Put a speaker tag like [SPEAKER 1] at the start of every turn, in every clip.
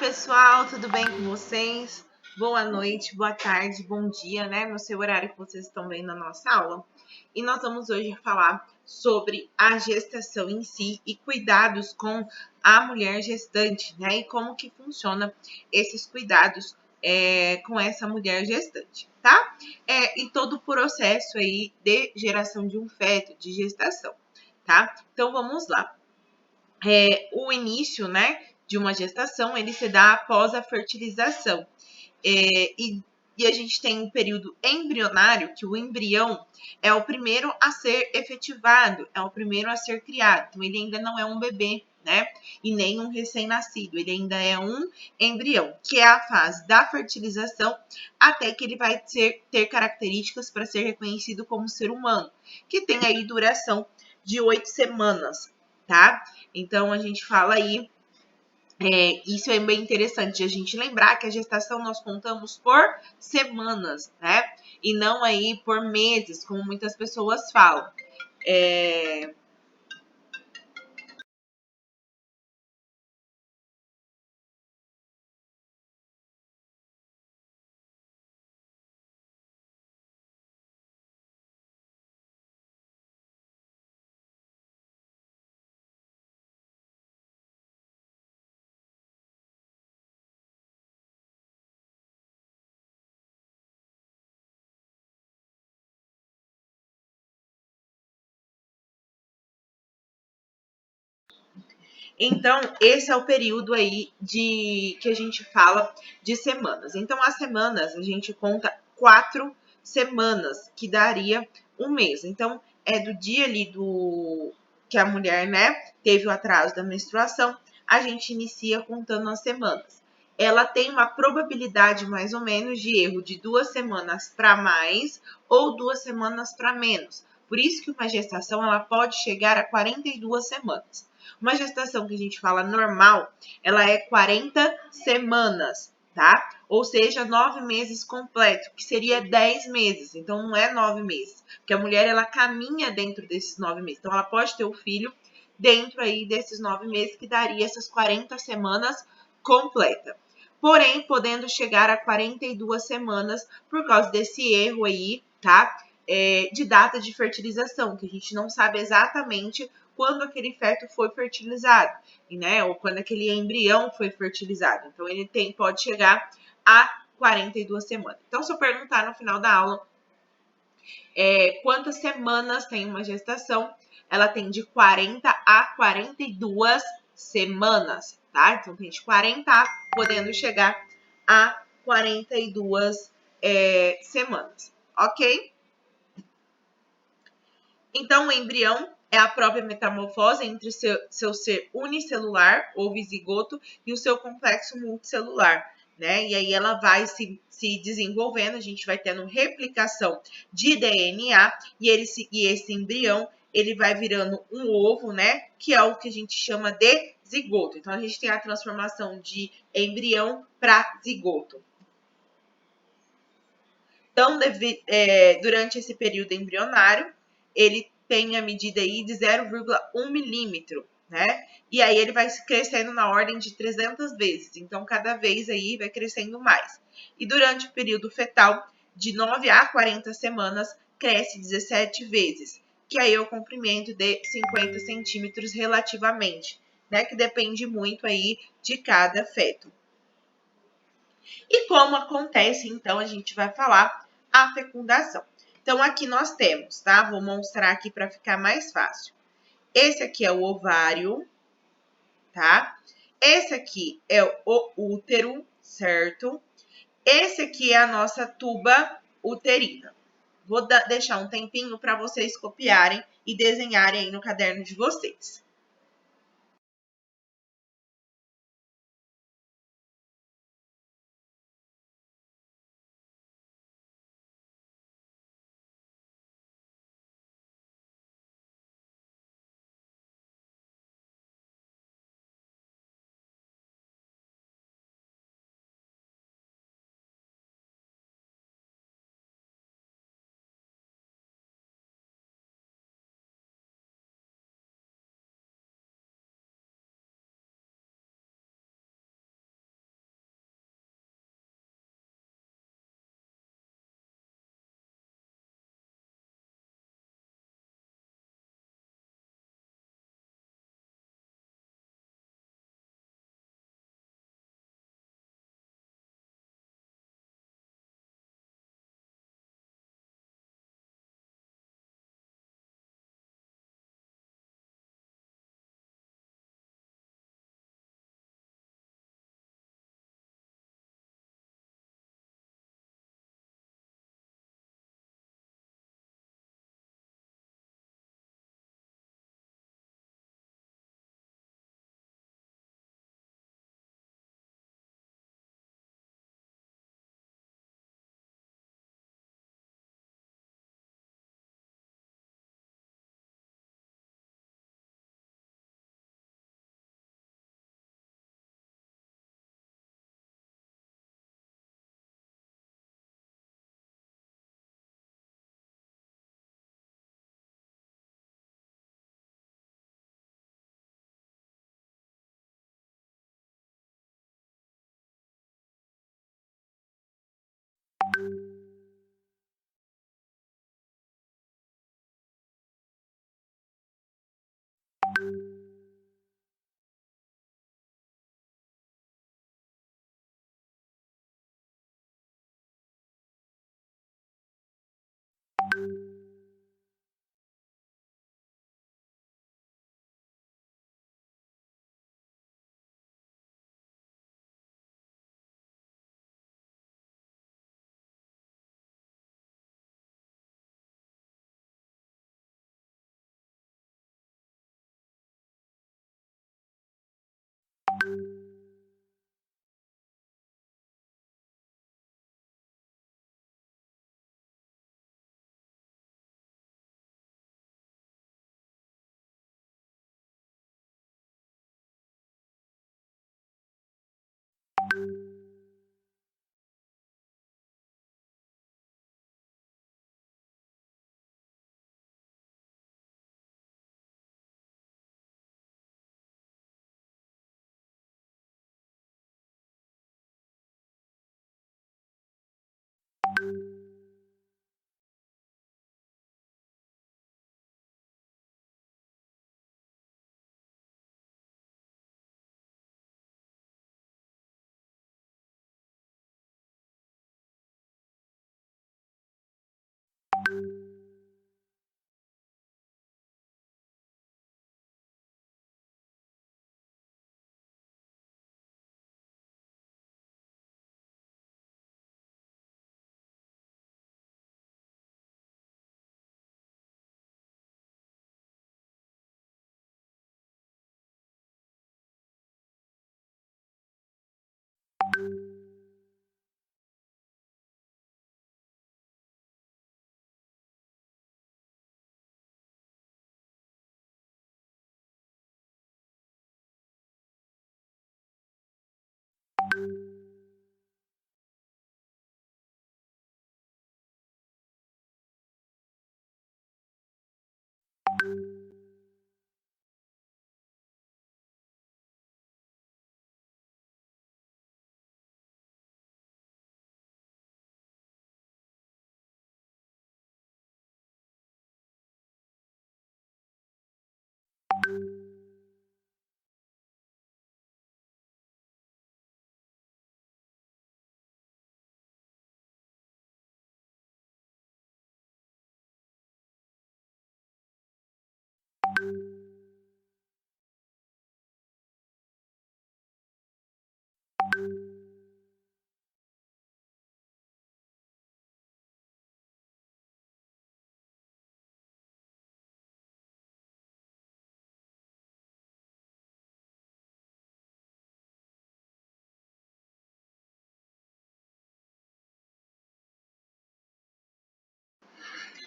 [SPEAKER 1] pessoal, tudo bem com vocês? Boa noite, boa tarde, bom dia, né? No seu horário que vocês estão vendo a nossa aula. E nós vamos hoje falar sobre a gestação em si e cuidados com a mulher gestante, né? E como que funciona esses cuidados com essa mulher gestante, tá? E todo o processo aí de geração de um feto, de gestação, tá? Então vamos lá. O início, né, de uma gestação, ele se dá após a fertilização. E a gente tem um período embrionário, que o embrião é o primeiro a ser efetivado, é o primeiro a ser criado. Então, ele ainda não é um bebê, né? E nem um recém-nascido. Ele ainda é um embrião, que é a fase da fertilização, até que ele vai ter características para ser reconhecido como ser humano, que tem aí duração de 8 semanas, tá? Então, a gente fala aí, isso é bem interessante de a gente lembrar que a gestação nós contamos por semanas, né? E não aí por meses, como muitas pessoas falam. Então, esse é o período aí que a gente fala de semanas. Então, as semanas, a gente conta 4 semanas, que daria um mês. Então, é do dia ali que a mulher, né, teve o atraso da menstruação, a gente inicia contando as semanas. Ela tem uma probabilidade, mais ou menos, de erro de 2 semanas para mais ou 2 semanas para menos. Por isso que uma gestação ela pode chegar a 42 semanas. Uma gestação que a gente fala normal, ela é 40 semanas, tá? Ou seja, 9 meses completo, que seria 10 meses. Então, não é 9 meses. Porque a mulher, ela caminha dentro desses 9 meses. Então, ela pode ter o filho dentro aí desses 9 meses, que daria essas 40 semanas completa. Porém, podendo chegar a 42 semanas por causa desse erro aí, tá? De data de fertilização, que a gente não sabe exatamente quando aquele feto foi fertilizado, né? Ou quando aquele embrião foi fertilizado. Então, ele pode chegar a 42 semanas. Então, se eu perguntar no final da aula quantas semanas tem uma gestação, ela tem de 40 a 42 semanas, tá? Então, tem de 40 podendo chegar a 42 semanas, ok? Então, o embrião é a própria metamorfose entre seu ser unicelular ou visigoto e o seu complexo multicelular, né? E aí ela vai se desenvolvendo, a gente vai tendo replicação de DNA e esse embrião ele vai virando um ovo, né? Que é o que a gente chama de zigoto. Então, a gente tem a transformação de embrião para zigoto. Então, durante esse período embrionário, ele tem a medida aí de 0,1 milímetro, né? E aí ele vai crescendo na ordem de 300 vezes. Então, cada vez aí vai crescendo mais. E durante o período fetal, de 9 a 40 semanas, cresce 17 vezes, que aí é o comprimento de 50 centímetros relativamente, né? Que depende muito aí de cada feto. E como acontece, então, a gente vai falar a fecundação. Então, aqui nós temos, tá? Vou mostrar aqui para ficar mais fácil. Esse aqui é o ovário, tá? Esse aqui é o útero, certo? Esse aqui é a nossa tuba uterina. Vou deixar um tempinho para vocês copiarem e desenharem aí no caderno de vocês.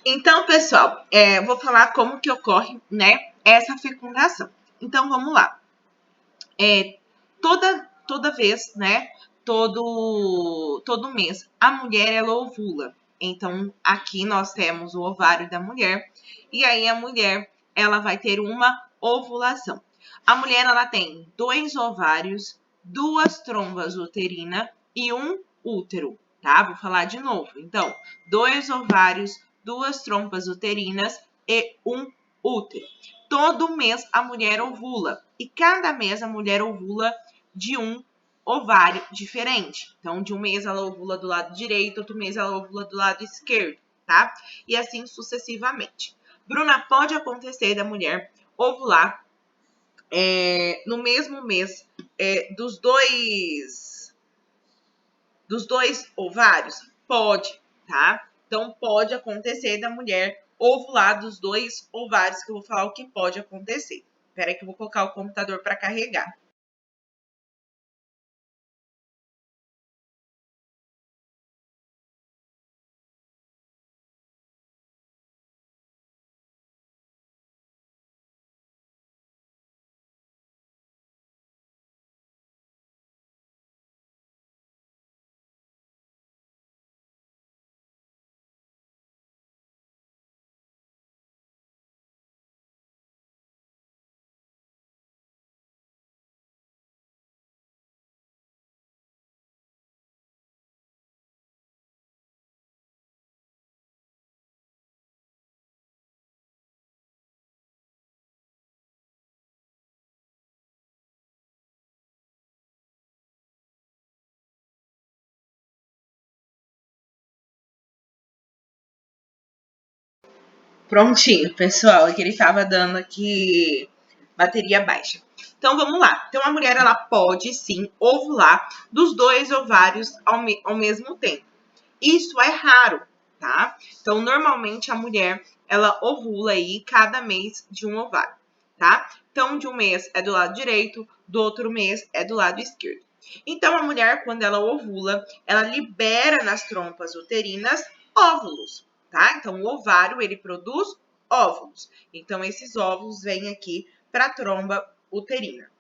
[SPEAKER 1] Então, pessoal, vou falar como que ocorre, né, essa fecundação. Então, vamos lá. Toda vez, né, todo mês, a mulher, ela ovula. Então, aqui nós temos o ovário da mulher, e aí a mulher, ela vai ter uma ovulação. A mulher, ela tem 2 ovários, 2 trombas uterinas e um útero, tá? Vou falar de novo. Então, 2 ovários, 2 trompas uterinas e um útero. Todo mês a mulher ovula e cada mês a mulher ovula de um ovário diferente. Então, de um mês ela ovula do lado direito, outro mês ela ovula do lado esquerdo, tá? E assim sucessivamente. Bruna, pode acontecer da mulher ovular no mesmo mês dos dois ovários? Pode, tá? Então, pode acontecer da mulher ovular dos 2 ovários, que eu vou falar o que pode acontecer. Espera aí que eu vou colocar o computador para carregar. Prontinho, pessoal, é que ele estava dando aqui bateria baixa. Então vamos lá. Então a mulher, ela pode sim ovular dos 2 ovários ao mesmo tempo. Isso é raro, tá? Então normalmente a mulher, ela ovula aí cada mês de um ovário, tá? Então de um mês é do lado direito, do outro mês é do lado esquerdo. Então a mulher, quando ela ovula, ela libera nas trompas uterinas óvulos, tá? Então o ovário, ele produz óvulos. Então esses óvulos vêm aqui para a tromba uterina.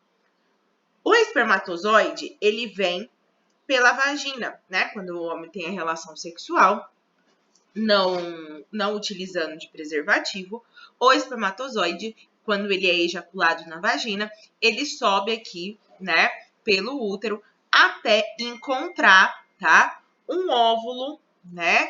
[SPEAKER 1] O espermatozoide, ele vem pela vagina, né? Quando o homem tem a relação sexual, não utilizando de preservativo, o espermatozoide, quando ele é ejaculado na vagina, ele sobe aqui, né, pelo útero até encontrar, tá, um óvulo, né,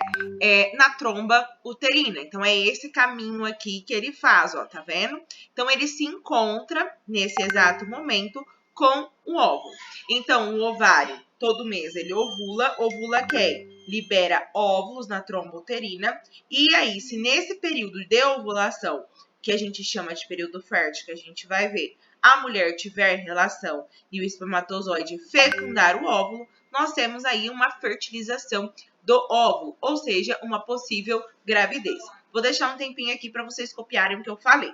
[SPEAKER 1] na tromba uterina. Então é esse caminho aqui que ele faz, ó, tá vendo? Então ele se encontra nesse exato momento com o óvulo. Então o ovário, todo mês ele ovula quem? Libera óvulos na tromba uterina. E aí, se nesse período de ovulação, que a gente chama de período fértil, que a gente vai ver, a mulher tiver relação e o espermatozoide fecundar o óvulo, nós temos aí uma fertilização do óvulo, ou seja, uma possível gravidez. Vou deixar um tempinho aqui para vocês copiarem o que eu falei.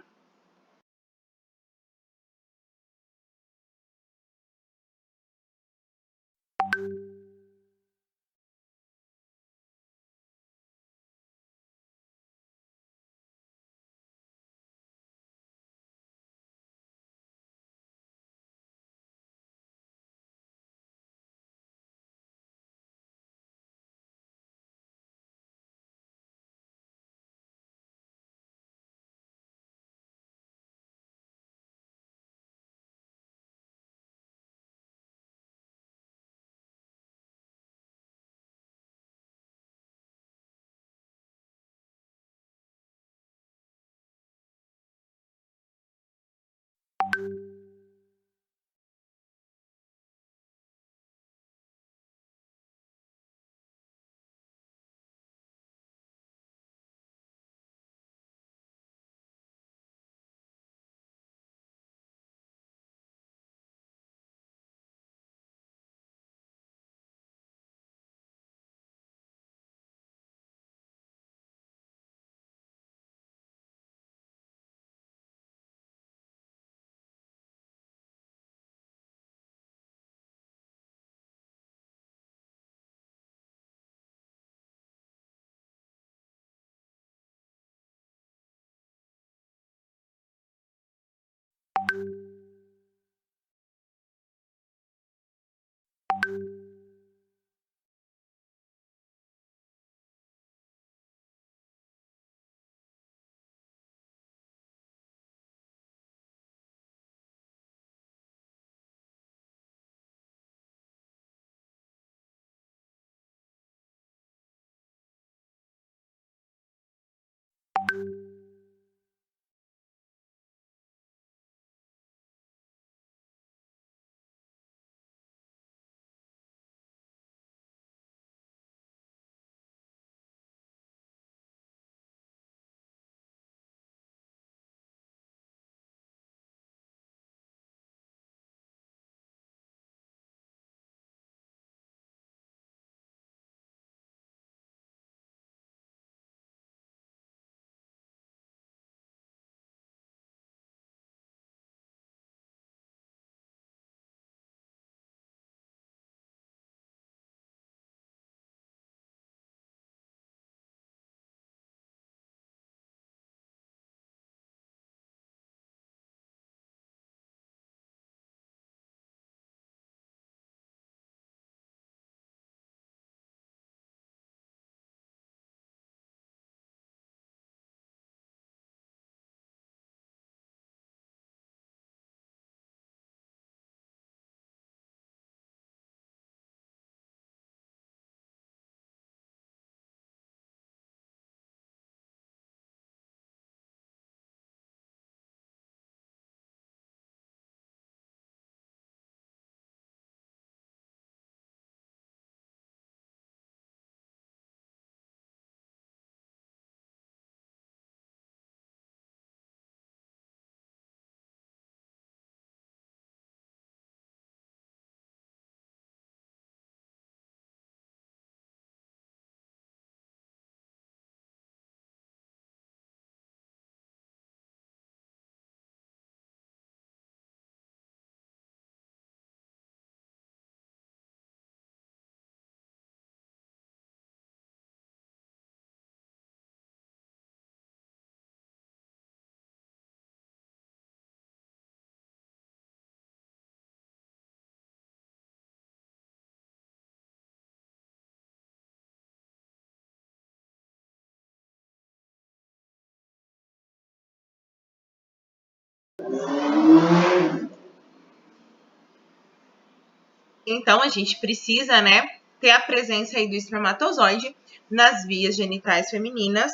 [SPEAKER 1] Então, a gente precisa, né, ter a presença aí do espermatozoide nas vias genitais femininas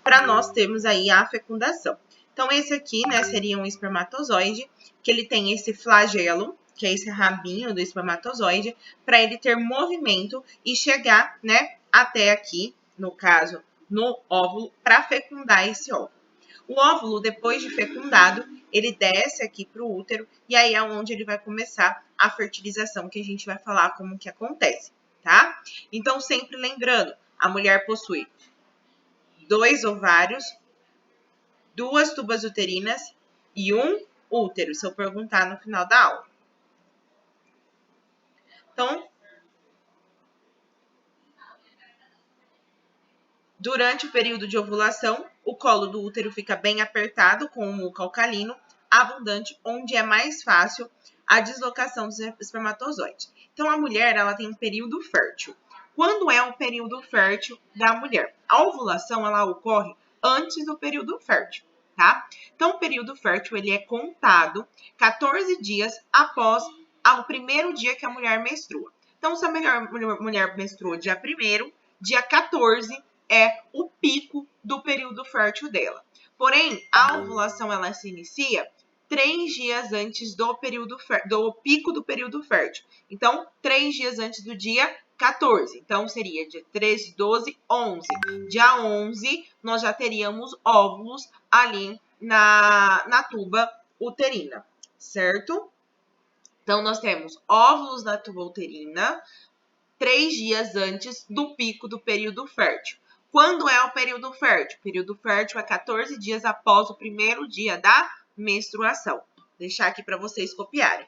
[SPEAKER 1] para nós termos aí a fecundação. Então, esse aqui, né, seria um espermatozoide, que ele tem esse flagelo, que é esse rabinho do espermatozoide, para ele ter movimento e chegar, né, até aqui, no caso, no óvulo, para fecundar esse óvulo. O óvulo, depois de fecundado, ele desce aqui para o útero e aí é onde ele vai começar a fertilização, que a gente vai falar como que acontece, tá? Então, sempre lembrando, a mulher possui 2 ovários, 2 tubas uterinas e um útero, se eu perguntar no final da aula. Então, durante o período de ovulação, o colo do útero fica bem apertado com um muco alcalino abundante, onde é mais fácil a deslocação dos espermatozoides. Então, a mulher ela tem um período fértil. Quando é o período fértil da mulher? A ovulação ela ocorre antes do período fértil, tá? Então, o período fértil ele é contado 14 dias após o primeiro dia que a mulher menstrua. Então, se a mulher menstruou dia 1º, dia 14 é o pico do período fértil dela. Porém, a ovulação ela se inicia 3 dias antes do pico do período fértil. Então, 3 dias antes do dia 14. Então, seria dia 13, 12, 11. Dia 11, nós já teríamos óvulos ali na tuba uterina, certo? Então, nós temos óvulos na tuba uterina 3 dias antes do pico do período fértil. Quando é o período fértil? O período fértil é 14 dias após o primeiro dia da menstruação. Vou deixar aqui para vocês copiarem.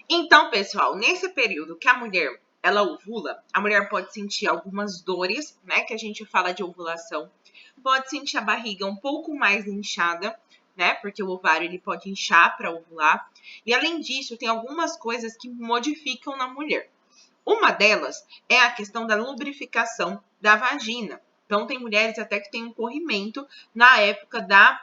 [SPEAKER 1] Então, pessoal, nesse período que a mulher ela ovula, a mulher pode sentir algumas dores, né, que a gente fala de ovulação, pode sentir a barriga um pouco mais inchada, né, porque o ovário ele pode inchar para ovular, e além disso, tem algumas coisas que modificam na mulher. Uma delas é a questão da lubrificação da vagina. Então, tem mulheres até que têm um corrimento na época da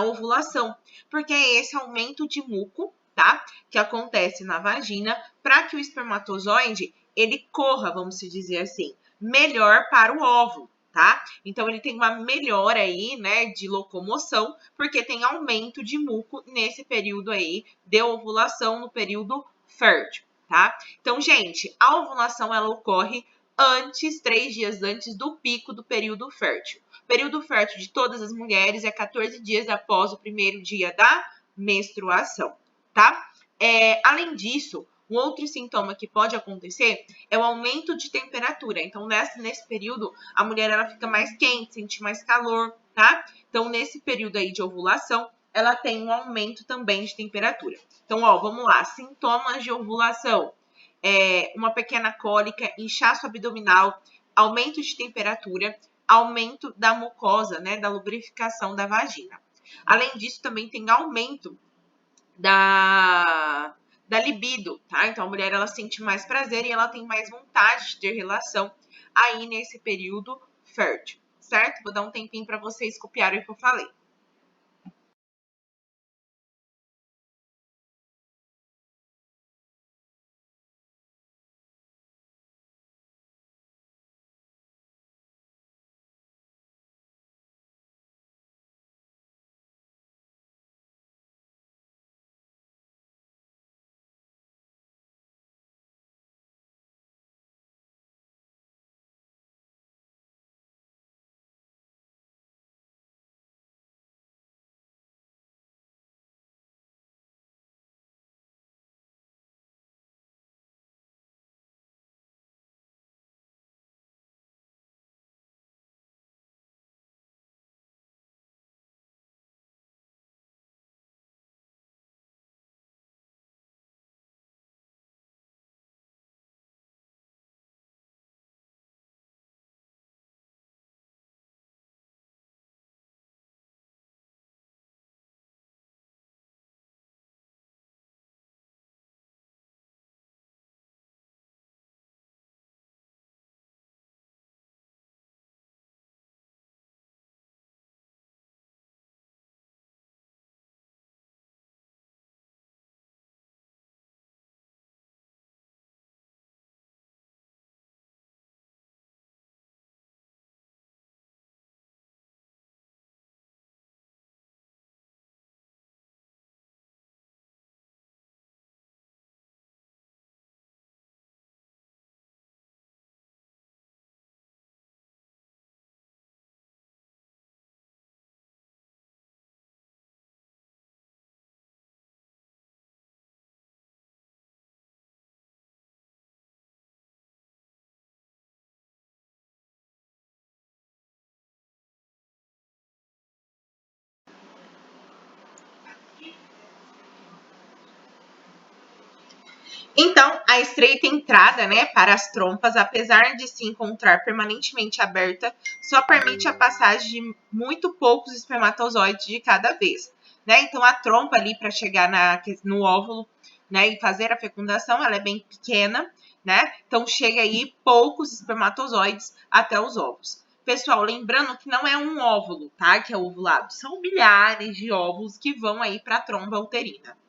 [SPEAKER 1] ovulação, porque é esse aumento de muco, tá? Que acontece na vagina para que o espermatozoide ele corra, vamos dizer assim, melhor para o óvulo, tá? Então ele tem uma melhora aí, né, de locomoção, porque tem aumento de muco nesse período aí de ovulação, no período fértil, tá? Então, gente, a ovulação ela ocorre antes, 3 dias antes do pico do período fértil. O período fértil de todas as mulheres é 14 dias após o primeiro dia da menstruação, tá? Além disso, um outro sintoma que pode acontecer é o aumento de temperatura. Então, nesse período, a mulher ela fica mais quente, sente mais calor, tá? Então, nesse período aí de ovulação, ela tem um aumento também de temperatura. Então, ó, vamos lá. Sintomas de ovulação. Uma pequena cólica, inchaço abdominal, aumento de temperatura, aumento da mucosa, né, da lubrificação da vagina. Além disso, também tem aumento da libido, tá? Então, a mulher, ela sente mais prazer e ela tem mais vontade de ter relação aí nesse período fértil, certo? Vou dar um tempinho para vocês copiarem o que eu falei. Então, a estreita entrada, né, para as trompas, apesar de se encontrar permanentemente aberta, só permite a passagem de muito poucos espermatozoides de cada vez, né? Então, a trompa ali para chegar no óvulo, né, e fazer a fecundação, ela é bem pequena, né? Então, chega aí poucos espermatozoides até os óvulos. Pessoal, lembrando que não é um óvulo, tá? Que é ovulado, são milhares de óvulos que vão aí para a tromba uterina.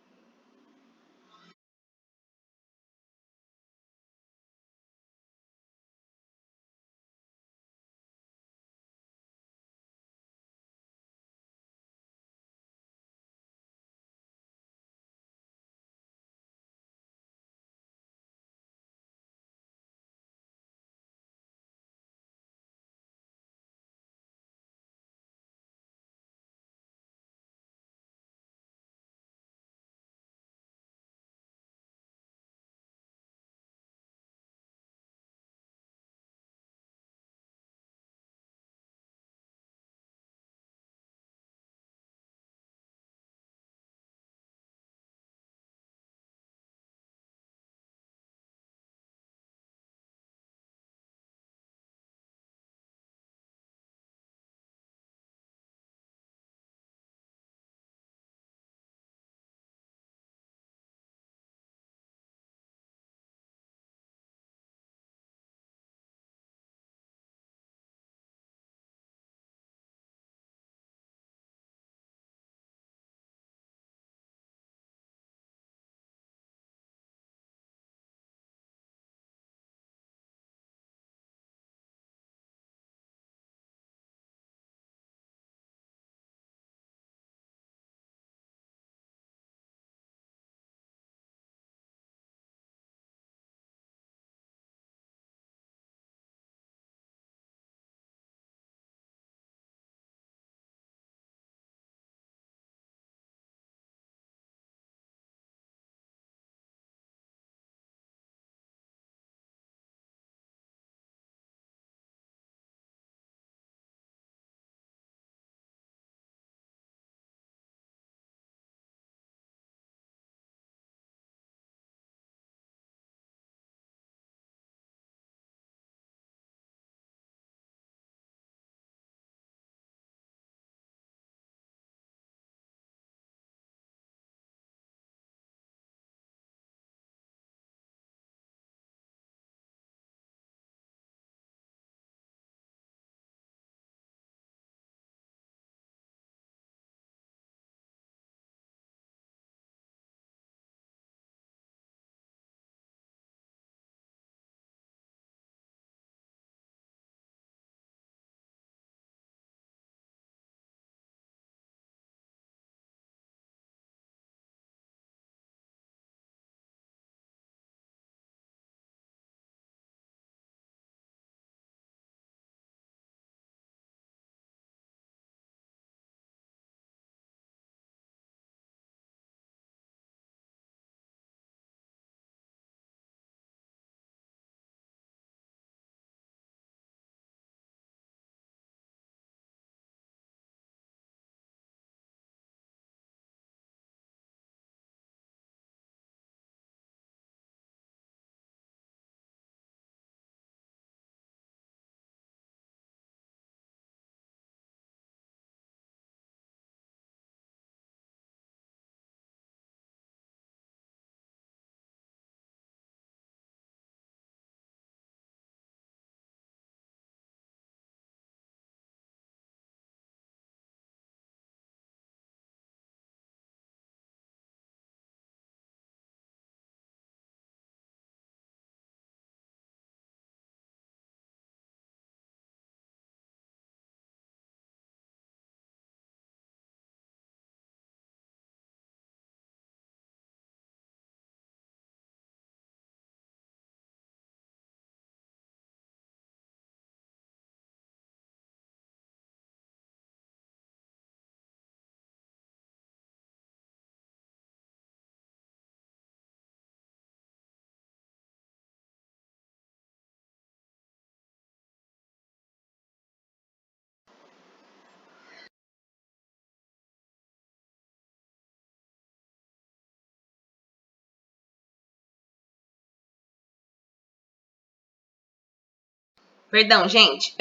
[SPEAKER 1] Perdão, gente.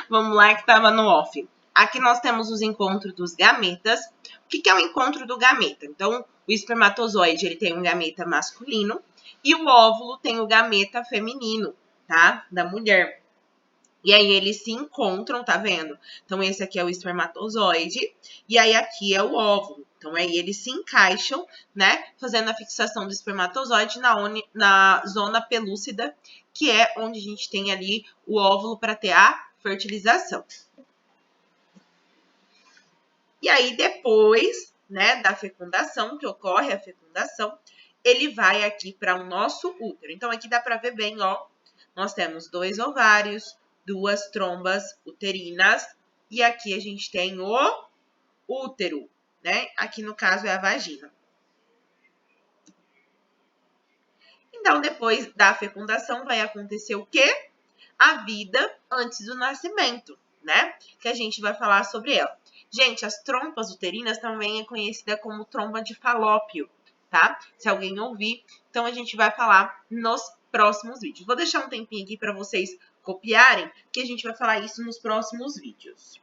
[SPEAKER 1] Vamos lá que tava no off. Aqui nós temos os encontros dos gametas. O que é o encontro do gameta? Então, o espermatozoide ele tem um gameta masculino e o óvulo tem o gameta feminino, tá? Da mulher. E aí eles se encontram, tá vendo? Então esse aqui é o espermatozoide e aí aqui é o óvulo. Então aí eles se encaixam, né? Fazendo a fixação do espermatozoide na zona pelúcida, que é onde a gente tem ali o óvulo para ter a fertilização. E aí depois, né, da fecundação, que ocorre a fecundação, ele vai aqui para o nosso útero. Então aqui dá para ver bem, ó, nós temos 2 ovários, 2 trombas uterinas e aqui a gente tem o útero, né? Aqui no caso é a vagina. Então depois da fecundação vai acontecer o quê? A vida antes do nascimento, né? Que a gente vai falar sobre ela. Gente, as trompas uterinas também é conhecida como tromba de Falópio, tá? Se alguém ouvir, então a gente vai falar nos próximos vídeos. Vou deixar um tempinho aqui para vocês copiarem, que a gente vai falar isso nos próximos vídeos.